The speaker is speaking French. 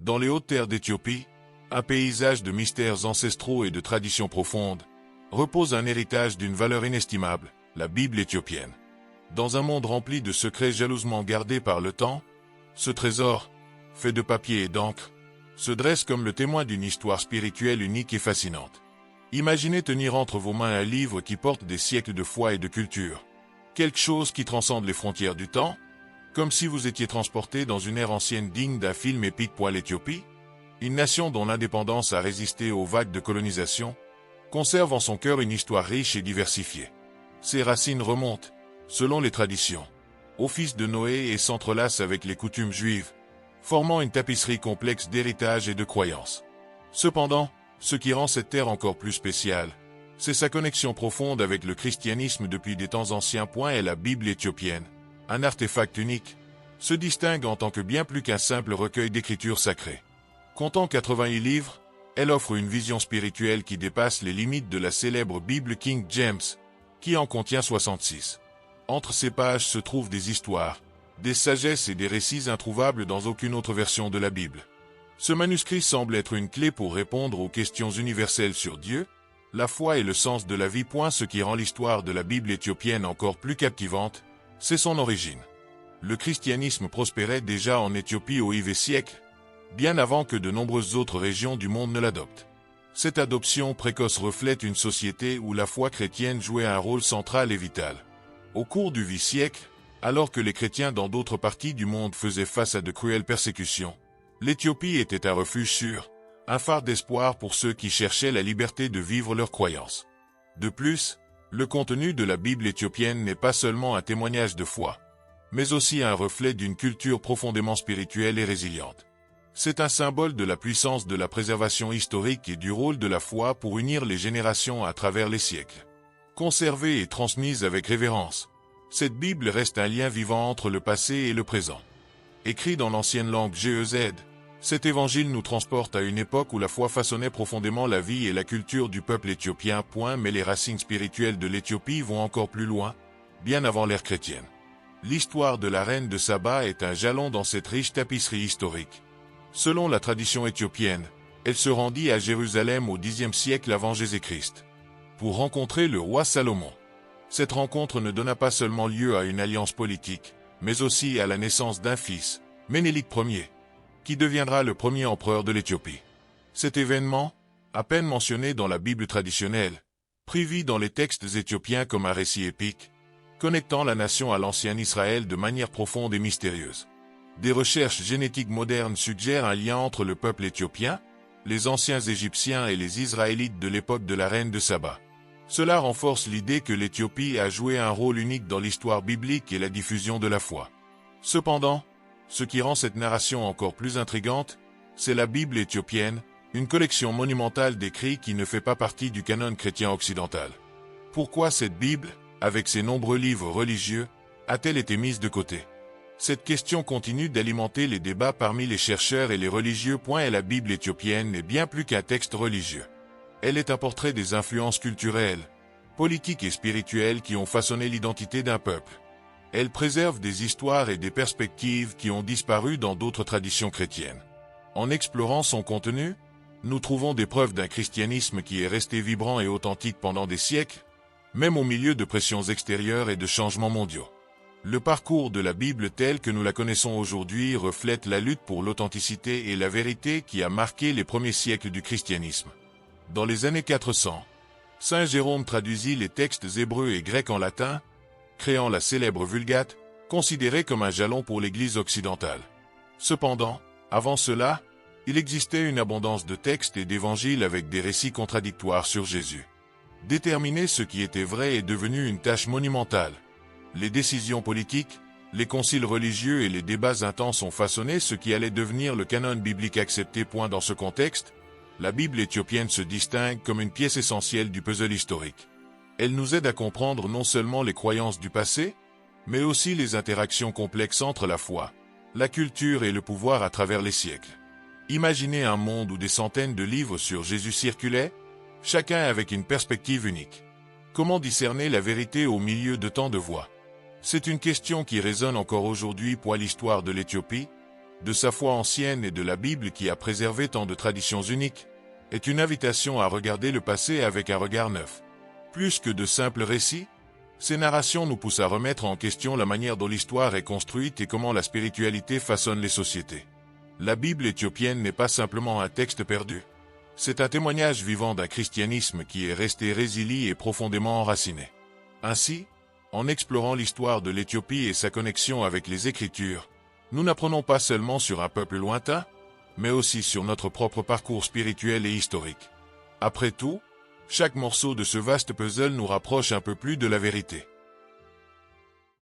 Dans les hautes terres d'Éthiopie, un paysage de mystères ancestraux et de traditions profondes, repose un héritage d'une valeur inestimable, la Bible éthiopienne. Dans un monde rempli de secrets jalousement gardés par le temps, ce trésor, fait de papier et d'encre, se dresse comme le témoin d'une histoire spirituelle unique et fascinante. Imaginez tenir entre vos mains un livre qui porte des siècles de foi et de culture. Quelque chose qui transcende les frontières du temps, comme si vous étiez transporté dans une ère ancienne digne d'un film épique. L'Éthiopie, une nation dont l'indépendance a résisté aux vagues de colonisation, conserve en son cœur une histoire riche et diversifiée. Ses racines remontent, selon les traditions, au fils de Noé et s'entrelacent avec les coutumes juives, formant une tapisserie complexe d'héritage et de croyances. Cependant, ce qui rend cette terre encore plus spéciale, c'est sa connexion profonde avec le christianisme depuis des temps anciens. Et la Bible éthiopienne, un artefact unique, se distingue en tant que bien plus qu'un simple recueil d'écritures sacrées. Comptant 88 livres, elle offre une vision spirituelle qui dépasse les limites de la célèbre Bible King James, qui en contient 66. Entre ces pages se trouvent des histoires, des sagesses et des récits introuvables dans aucune autre version de la Bible. Ce manuscrit semble être une clé pour répondre aux questions universelles sur Dieu, la foi et le sens de la vie. Ce qui rend l'histoire de la Bible éthiopienne encore plus captivante, c'est son origine. Le christianisme prospérait déjà en Éthiopie au IVe siècle, bien avant que de nombreuses autres régions du monde ne l'adoptent. Cette adoption précoce reflète une société où la foi chrétienne jouait un rôle central et vital. Au cours du Xe siècle, alors que les chrétiens dans d'autres parties du monde faisaient face à de cruelles persécutions, l'Éthiopie était un refuge sûr, un phare d'espoir pour ceux qui cherchaient la liberté de vivre leurs croyances. De plus, le contenu de la Bible éthiopienne n'est pas seulement un témoignage de foi, mais aussi un reflet d'une culture profondément spirituelle et résiliente. C'est un symbole de la puissance de la préservation historique et du rôle de la foi pour unir les générations à travers les siècles. Conservée et transmise avec révérence, cette Bible reste un lien vivant entre le passé et le présent. Écrit dans l'ancienne langue GEZ, cet évangile nous transporte à une époque où la foi façonnait profondément la vie et la culture du peuple éthiopien. Mais les racines spirituelles de l'Éthiopie vont encore plus loin, bien avant l'ère chrétienne. L'histoire de la reine de Saba est un jalon dans cette riche tapisserie historique. Selon la tradition éthiopienne, elle se rendit à Jérusalem au Xe siècle avant Jésus-Christ, pour rencontrer le roi Salomon. Cette rencontre ne donna pas seulement lieu à une alliance politique, mais aussi à la naissance d'un fils, Ménélik Ier, qui deviendra le premier empereur de l'Éthiopie. Cet événement, à peine mentionné dans la Bible traditionnelle, prévit dans les textes éthiopiens comme un récit épique, connectant la nation à l'ancien Israël de manière profonde et mystérieuse. Des recherches génétiques modernes suggèrent un lien entre le peuple éthiopien, les anciens Égyptiens et les Israélites de l'époque de la reine de Saba. Cela renforce l'idée que l'Éthiopie a joué un rôle unique dans l'histoire biblique et la diffusion de la foi. Cependant, ce qui rend cette narration encore plus intrigante, c'est la Bible éthiopienne, une collection monumentale d'écrits qui ne fait pas partie du canon chrétien occidental. Pourquoi cette Bible, avec ses nombreux livres religieux, a-t-elle été mise de côté? Cette question continue d'alimenter les débats parmi les chercheurs et les religieux. La Bible éthiopienne n'est bien plus qu'un texte religieux. Elle est un portrait des influences culturelles, politiques et spirituelles qui ont façonné l'identité d'un peuple. Elle préserve des histoires et des perspectives qui ont disparu dans d'autres traditions chrétiennes. En explorant son contenu, nous trouvons des preuves d'un christianisme qui est resté vibrant et authentique pendant des siècles, même au milieu de pressions extérieures et de changements mondiaux. Le parcours de la Bible telle que nous la connaissons aujourd'hui reflète la lutte pour l'authenticité et la vérité qui a marqué les premiers siècles du christianisme. Dans les années 400, Saint Jérôme traduisit les textes hébreux et grecs en latin, créant la célèbre Vulgate, considérée comme un jalon pour l'Église occidentale. Cependant, avant cela, il existait une abondance de textes et d'évangiles avec des récits contradictoires sur Jésus. Déterminer ce qui était vrai est devenu une tâche monumentale. Les décisions politiques, les conciles religieux et les débats intenses ont façonné ce qui allait devenir le canon biblique accepté. Dans ce contexte, la Bible éthiopienne se distingue comme une pièce essentielle du puzzle historique. Elle nous aide à comprendre non seulement les croyances du passé, mais aussi les interactions complexes entre la foi, la culture et le pouvoir à travers les siècles. Imaginez un monde où des centaines de livres sur Jésus circulaient, chacun avec une perspective unique. Comment discerner la vérité au milieu de tant de voix? C'est une question qui résonne encore aujourd'hui. L'histoire de l'Éthiopie, de sa foi ancienne et de la Bible qui a préservé tant de traditions uniques, est une invitation à regarder le passé avec un regard neuf. Plus que de simples récits, ces narrations nous poussent à remettre en question la manière dont l'histoire est construite et comment la spiritualité façonne les sociétés. La Bible éthiopienne n'est pas simplement un texte perdu. C'est un témoignage vivant d'un christianisme qui est resté résilient et profondément enraciné. Ainsi, en explorant l'histoire de l'Éthiopie et sa connexion avec les Écritures, nous n'apprenons pas seulement sur un peuple lointain, mais aussi sur notre propre parcours spirituel et historique. Après tout, chaque morceau de ce vaste puzzle nous rapproche un peu plus de la vérité.